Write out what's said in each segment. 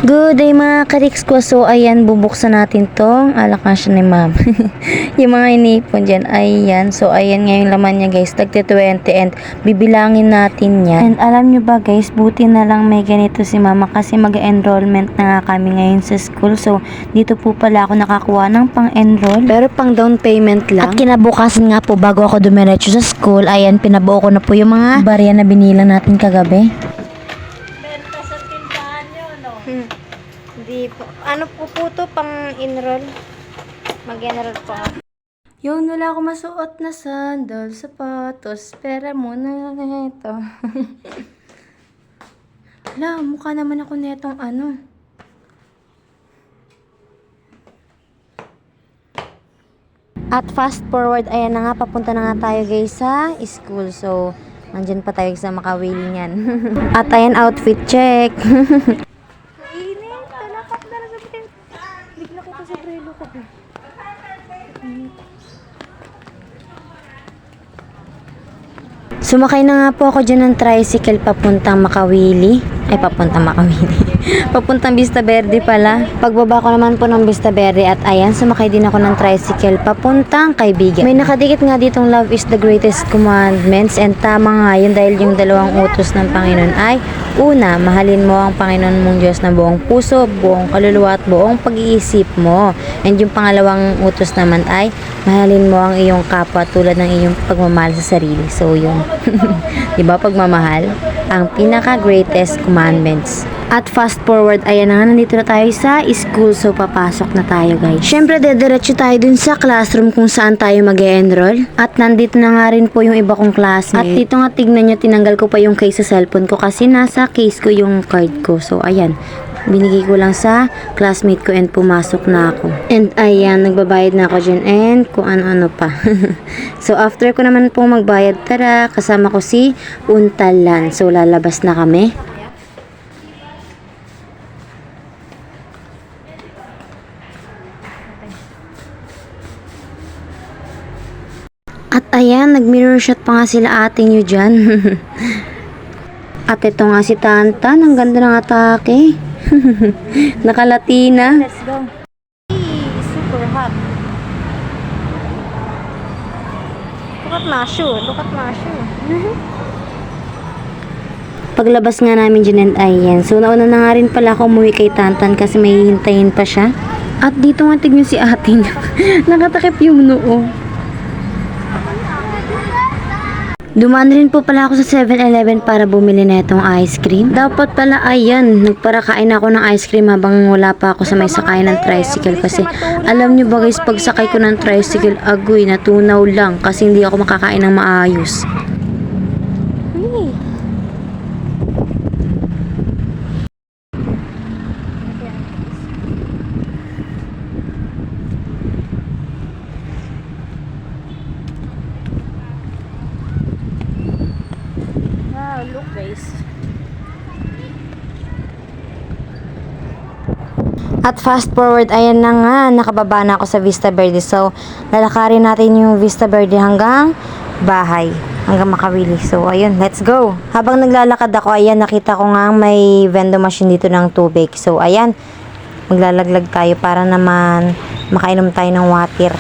Good day mga kariks ko. So ayan, bubuksan natin tong alakasya ni ma'am. Yung mga inipon dyan, ayan. So ayan nga yung laman niya guys, tagti 20 and bibilangin natin yan. And alam nyo ba guys, buti na lang may ganito si mama kasi mag-enrollment na nga kami ngayon sa school. So dito po pala ako nakakuha ng pang-enroll, pero pang down payment lang. At kinabukasan nga po bago ako dumiretso sa school, ayan, pinabuo ko na po yung mga barya na binilang natin kagabi. Hindi po. Ano po to pang-enroll? Mag-enroll po ako. Yun, wala ako masuot na sandal, sapatos. Pera muna na ito. Wala, mukha naman ako netong ano. At fast forward, ayan na nga, papunta na nga tayo guys sa school. So, nandyan pa tayo sa Makawili niyan. At ayan, outfit check. Sumakay na nga po ako dyan ng tricycle papuntang Makawili. Ay, papuntang Makawili. Papuntang Vista Verde pala. Pagbaba ko naman po ng Vista Verde at ayan, sumakay din ako ng tricycle papuntang Kaibigan. May nakadikit nga ditong love is the greatest commandments, and tama nga yun dahil yung dalawang utos ng Panginoon ay una, mahalin mo ang Panginoon mong Diyos na buong puso, buong kaluluwa at buong pag-iisip mo. And yung pangalawang utos naman ay mahalin mo ang iyong kapwa tulad ng iyong pagmamahal sa sarili. So yun. Diba pagmamahal? Ang pinaka-greatest commandments. At fast forward, ayan na nga, nandito na tayo sa school. So papasok na tayo guys. Syempre, dediretso tayo dun sa classroom kung saan tayo mag-e-enroll. At nandito na nga rin po yung iba kong classmate. At dito nga, tignan nyo, tinanggal ko pa yung case sa cellphone ko kasi nasa case ko yung card ko. So ayan, binigay ko lang sa classmate ko and pumasok na ako. And ayan, nagbabayad na ako dyan and kung ano-ano pa. So after ko naman po magbayad, tara, kasama ko si Untalan. So lalabas na kami. At ayan, nag-mirror shot pa nga sila ate nyo dyan. At ito nga si Tantan, ang ganda ng atake. Nakalatina. Let's go. Super hot. Look at Mashu. Look at Mashu. Paglabas nga namin dyan and ayan. So nauna na nga rin pala ako umuwi kay Tantan kasi may hintayin pa siya. At dito nga tignan si ating nakatakip yung noo. Dumaan rin po pala ako sa 7-Eleven para bumili na itong ice cream. Dapat pala, ayan, nagparakain ako ng ice cream habang wala pa ako sa may sakay ng tricycle. Kasi alam nyo ba guys, pag sakay ko ng tricycle, agoy, natunaw lang kasi hindi ako makakain ng maayos. Look guys. At fast forward, ayan na nga, nakababa na ako sa Vista Verde. So, lalakarin natin yung Vista Verde hanggang bahay, hanggang Makawili. So, ayun, let's go. Habang naglalakad ako, ayan, nakita ko nga may vending machine dito ng tubig. So, ayan, maglalaglag tayo para naman makainom tayo ng water.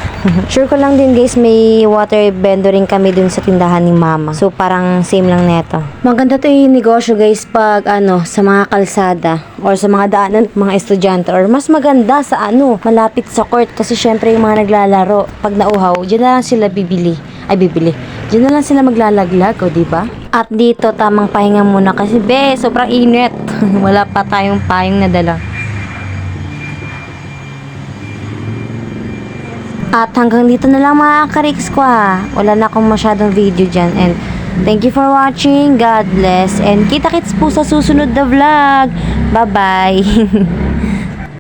Sure ko lang din guys, may water vendor rin kami dun sa tindahan ni mama. So parang same lang neto. Maganda to yung negosyo guys pag ano, sa mga kalsada or sa mga daanan mga estudyante, or mas maganda sa ano, malapit sa court kasi syempre yung mga naglalaro pag nauhaw, dyan na lang sila bibili. Dyan na lang sila maglalaglag, o diba? At dito tamang pahinga muna kasi sobrang init. Wala pa tayong payong na dala. At hanggang dito na lang mga kariks ko ha. Wala na akong masyadong video dyan. And thank you for watching. God bless. And kita-kits po sa susunod na vlog. Bye-bye.